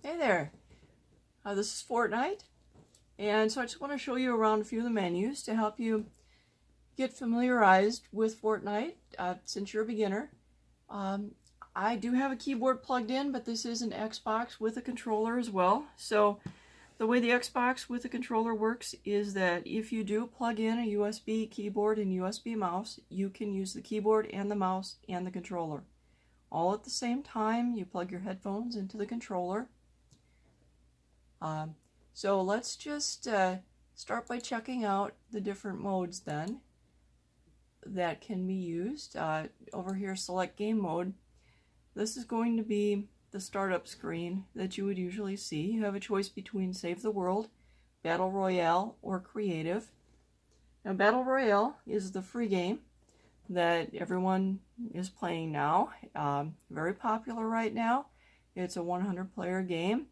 Hey there, this is Fortnite, and so I just want to show you around a few of the menus to help you get familiarized with Fortnite since you're a beginner. I do have a keyboard plugged in, but this is an Xbox with a controller as well. So the way the Xbox with a controller works is that if you do plug in a USB keyboard and USB mouse, you can use the keyboard and the mouse and the controller. All at the same time, you plug your headphones into the controller. So let's just start by checking out the different modes then that can be used. Over here, select game mode. This is going to be the startup screen that you would usually see. You have a choice between Save the World, Battle Royale, or Creative. Now, Battle Royale is the free game that everyone is playing now. Very popular right now. It's a 100-player game.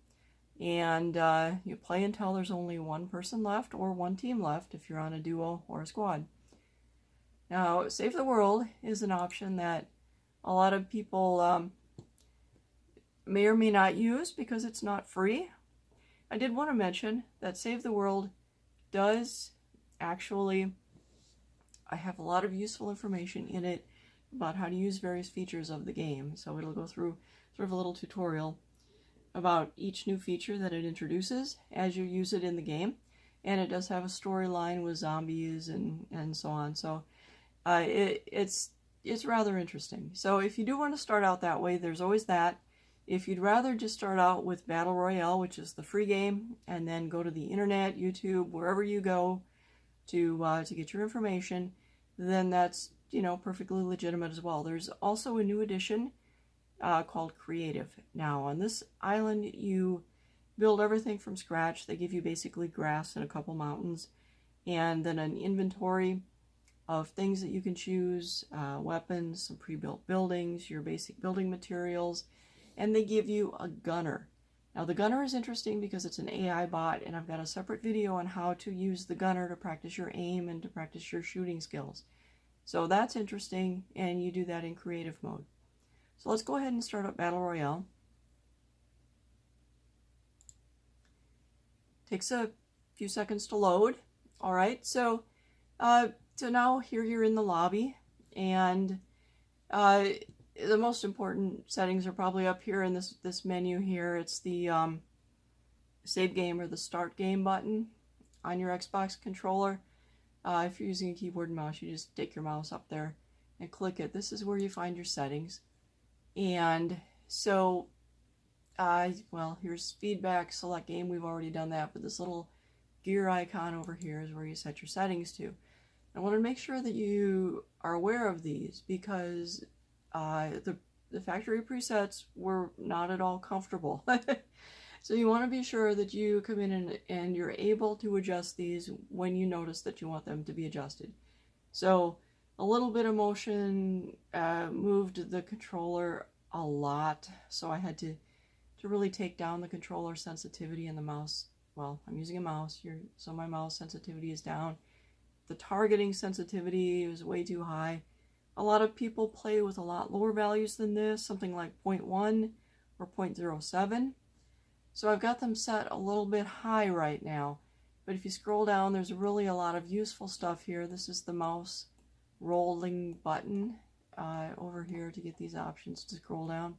And you play until there's only one person left or one team left if you're on a duo or a squad. Now, Save the World is an option that a lot of people may or may not use because it's not free. I did want to mention that Save the World does actually, I have a lot of useful information in it about how to use various features of the game. So it'll go through sort of a little tutorial about each new feature that it introduces as you use it in the game. And it does have a storyline with zombies and so on. So it's rather interesting. So if you do want to start out that way, there's always that. If you'd rather just start out with Battle Royale, which is the free game, and then go to the internet, YouTube, wherever you go to get your information, then that's, perfectly legitimate as well. There's also a new edition called Creative. Now, on this island, you build everything from scratch. They give you basically grass and a couple mountains, and then an inventory of things that you can choose, weapons, some pre-built buildings, your basic building materials, and they give you a gunner. Now, the gunner is interesting because it's an AI bot, and I've got a separate video on how to use the gunner to practice your aim and to practice your shooting skills. So that's interesting, and you do that in creative mode. So let's go ahead and start up Battle Royale. Takes a few seconds to load. All right, so now here you're in the lobby, and the most important settings are probably up here in this menu here. It's the save game or the start game button on your Xbox controller. If you're using a keyboard and mouse, you just take your mouse up there and click it. This is where you find your settings. And so, well, here's feedback, select game. We've already done that, but this little gear icon over here is where you set your settings to. I want to make sure that you are aware of these because the factory presets were not at all comfortable. So you want to be sure that you come in and you're able to adjust these when you notice that you want them to be adjusted. So a little bit of motion moved the controller a lot, so I had to really take down the controller sensitivity and the mouse. Well, I'm using a mouse here, so my mouse sensitivity is down. The targeting sensitivity is way too high. A lot of people play with a lot lower values than this, something like 0.1 or 0.07. So I've got them set a little bit high right now. But if you scroll down, there's really a lot of useful stuff here. This is the mouse rolling button over here to get these options to scroll down.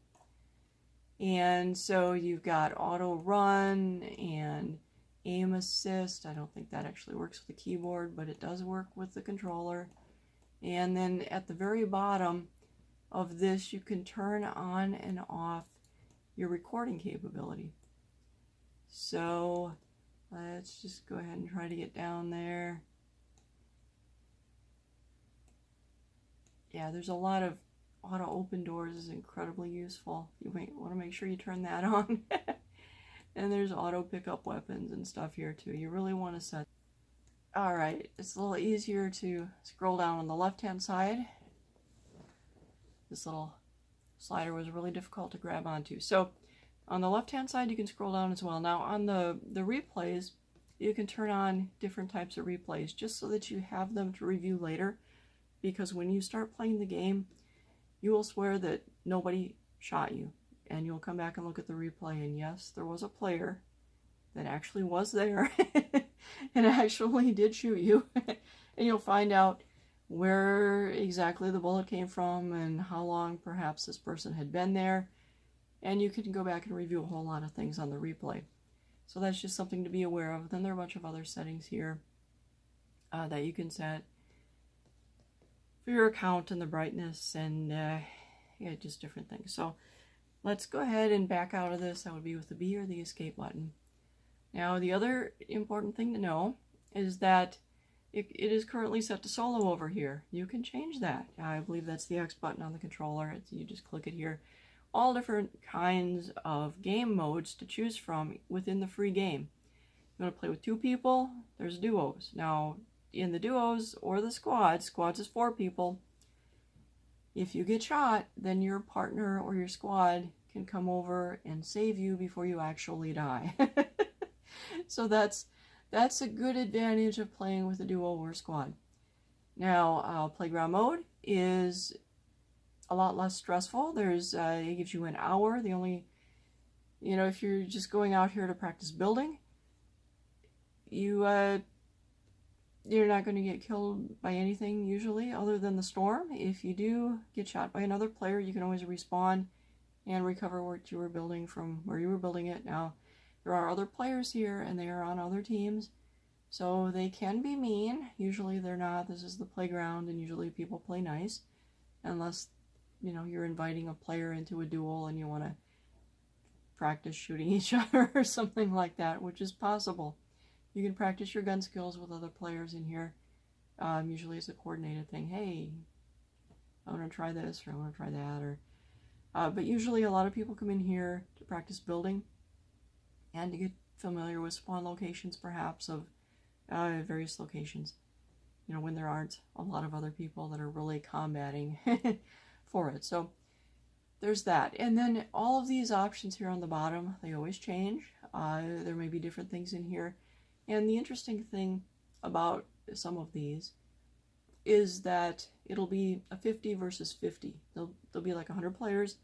And so you've got auto run and aim assist. I don't think that actually works with the keyboard, but it does work with the controller. And then at the very bottom of this, you can turn on and off your recording capability. So let's just go ahead and try to get down there. Yeah, there's a lot of auto open doors is incredibly useful. You might want to make sure you turn that on. And there's auto pick up weapons and stuff here too. You really want to set. All right, it's a little easier to scroll down on the left-hand side. This little slider was really difficult to grab onto. So on the left-hand side, you can scroll down as well. Now on the replays, you can turn on different types of replays just so that you have them to review later. Because when you start playing the game, you will swear that nobody shot you. and you'll come back and look at the replay, and yes, there was a player that actually was there and actually did shoot you. And you'll find out where exactly the bullet came from and how long perhaps this person had been there. And you can go back and review a whole lot of things on the replay. So that's just something to be aware of. Then there are a bunch of other settings here that you can set for your account and the brightness and yeah, just different things. So let's go ahead and back out of this. That would be with the B or the escape button. Now, the other important thing to know is that it is currently set to solo over here. You can change that. I believe that's the X button on the controller. You just click it here. All different kinds of game modes to choose from within the free game. You want to play with 2 people? There's duos. Now, in the duos or the squads is 4 people. If you get shot, then your partner or your squad can come over and save you before you actually die. So that's a good advantage of playing with a duo or squad. Now, playground mode is a lot less stressful. It gives you an hour. The only, if you're just going out here to practice building, you're not going to get killed by anything usually other than the storm. If you do get shot by another player, you can always respawn and recover what you were building from where you were building it. Now, there are other players here and they are on other teams, so they can be mean. Usually they're not. This is the playground and usually people play nice unless, you're inviting a player into a duel and you want to practice shooting each other or something like that, which is possible. You can practice your gun skills with other players in here. Usually it's a coordinated thing. Hey, I want to try this or I want to try that. But usually a lot of people come in here to practice building and to get familiar with spawn locations perhaps of various locations. When there aren't a lot of other people that are really combating for it. So there's that. And then all of these options here on the bottom, they always change. There may be different things in here. And the interesting thing about some of these is that it'll be a 50 versus 50. There'll be like 100 players.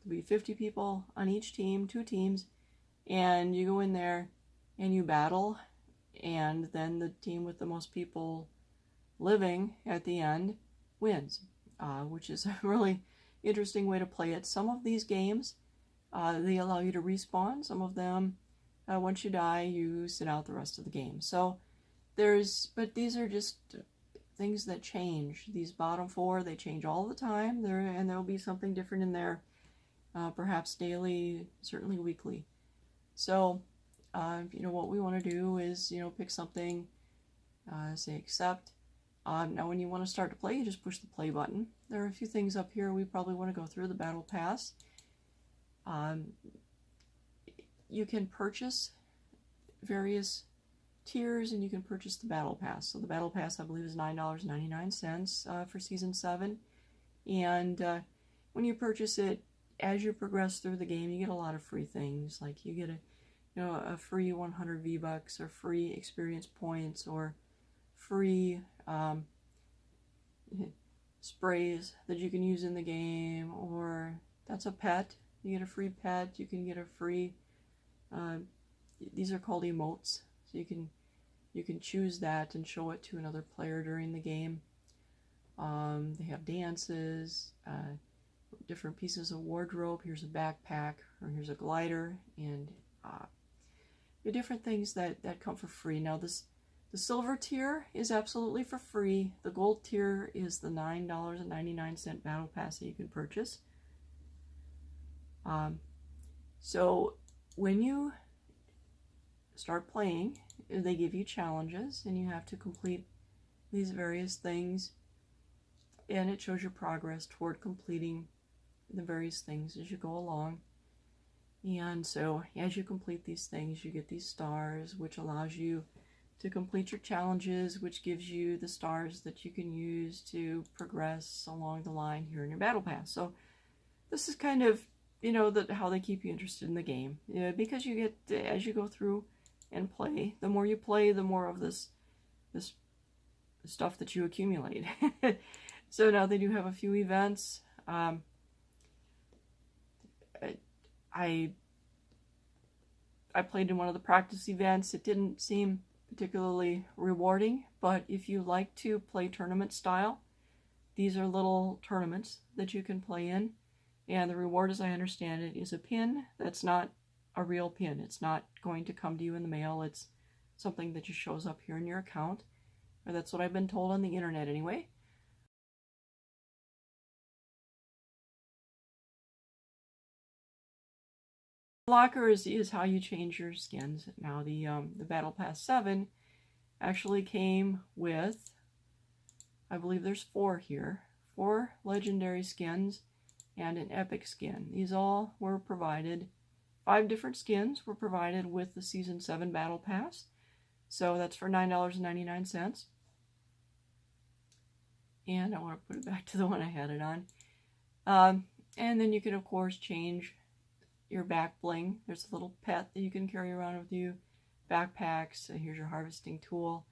There'll be 50 people on each team, 2 teams, and you go in there and you battle, and then the team with the most people living at the end wins, which is a really interesting way to play it. Some of these games, they allow you to respawn. Some of them, once you die, you sit out the rest of the game. So but these are just things that change. These bottom 4, they change all the time. And there'll be something different in there, perhaps daily, certainly weekly. So, what we want to do is, pick something, say accept. Now when you want to start to play, you just push the play button. There are a few things up here we probably want to go through. The battle pass. You can purchase various tiers and you can purchase the battle pass. So the battle pass, I believe, is $9.99 for season 7. And when you purchase it, as you progress through the game, you get a lot of free things. Like you get a free 100 V-Bucks or free experience points or free sprays that you can use in the game, or that's a pet. You get a free pet. You can get a free these are called emotes, so you can choose that and show it to another player during the game. They have dances, different pieces of wardrobe. Here's a backpack, or here's a glider, and the different things that come for free. Now the silver tier is absolutely for free. The gold tier is the $9.99 battle pass that you can purchase. So when you start playing, they give you challenges and you have to complete these various things, and it shows your progress toward completing the various things as you go along. And so as you complete these things, you get these stars, which allows you to complete your challenges, which gives you the stars that you can use to progress along the line here in your battle pass. So this is kind of, how they keep you interested in the game. Because you get, as you go through and play, the more you play, the more of this stuff that you accumulate. So now they do have a few events. I played in one of the practice events. It didn't seem particularly rewarding, but if you like to play tournament style, these are little tournaments that you can play in, and the reward, as I understand it, is a pin that's not a real pin. It's not going to come to you in the mail. It's something that just shows up here in your account, or that's what I've been told on the internet anyway. Locker is how you change your skins. Now the Battle Pass 7 actually came with, I believe there's 4 here, 4 legendary skins and an epic skin. These all were provided, 5 different skins were provided with the Season 7 Battle Pass. So that's for $9.99. And I want to put it back to the one I had it on. And then you can, of course, change your back bling. There's a little pet that you can carry around with you. Backpacks. Here's your harvesting tool.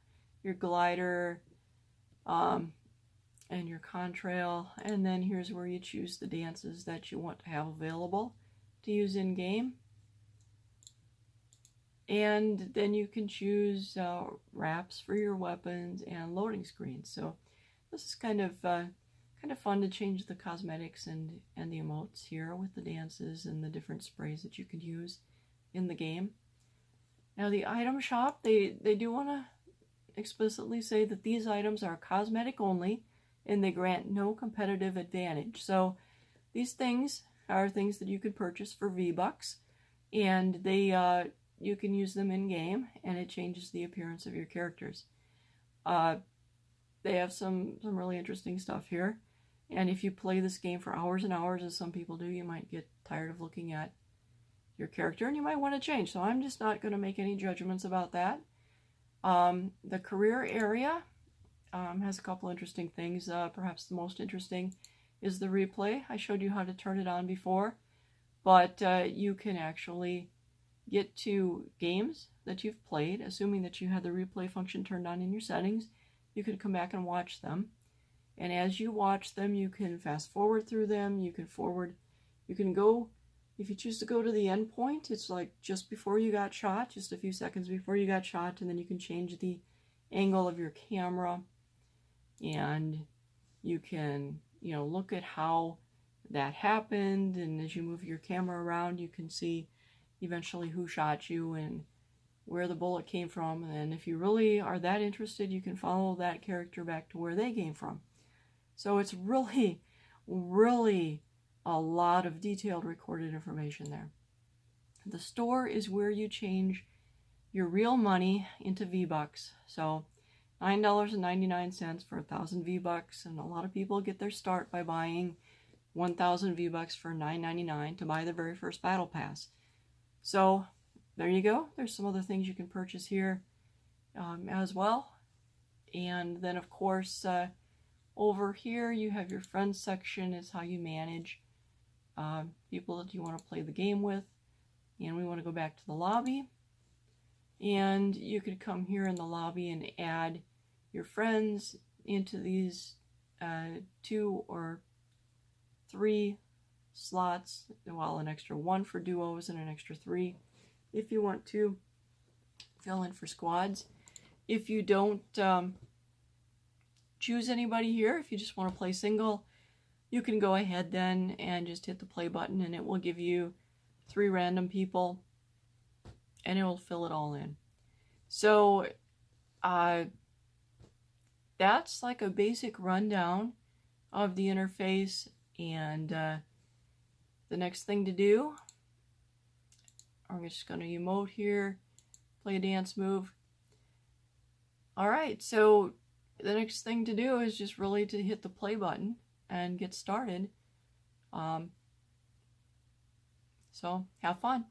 Your glider. And your contrail. And then here's where you choose the dances that you want to have available to use in-game. And then you can choose wraps for your weapons and loading screens. So this is kind of fun to change the cosmetics and the emotes here with the dances and the different sprays that you can use in the game. Now the item shop, they do want to explicitly say that these items are cosmetic only and they grant no competitive advantage. So these things are things that you could purchase for V-Bucks, and they you can use them in game, and it changes the appearance of your characters. They have some really interesting stuff here, and if you play this game for hours and hours, as some people do, you might get tired of looking at your character, and you might want to change. So I'm just not going to make any judgments about that. The career area has a couple interesting things. Perhaps the most interesting is the replay. I showed you how to turn it on before, but you can actually get to games that you've played, assuming that you had the replay function turned on in your settings. You can come back and watch them, and as you watch them, you can fast forward through them. You can forward, you can go, if you choose to go to the end point, it's like just before you got shot, just a few seconds before you got shot, and then you can change the angle of your camera, and you can, look at how that happened, and as you move your camera around, you can see eventually who shot you and where the bullet came from. And if you really are that interested, you can follow that character back to where they came from. So it's really, really a lot of detailed recorded information there. The store is where you change your real money into V-Bucks. So $9.99 for 1,000 V-Bucks, and a lot of people get their start by buying 1,000 V-Bucks for $9.99 to buy the very first Battle Pass. So there you go. There's some other things you can purchase here as well. And then, of course, over here you have your friends section. Is how you manage people that you want to play the game with. And we want to go back to the lobby. And you could come here in the lobby and add your friends into these 2 or 3 slots, well, an extra 1 for duos and an extra 3 if you want to fill in for squads. If you don't choose anybody here, if you just want to play single, you can go ahead then and just hit the play button, and it will give you 3 random people, and it will fill it all in. So that's like a basic rundown of the interface. And the next thing to do, I'm just going to emote here, play a dance move. All right, so the next thing to do is just really to hit the play button and get started. So have fun.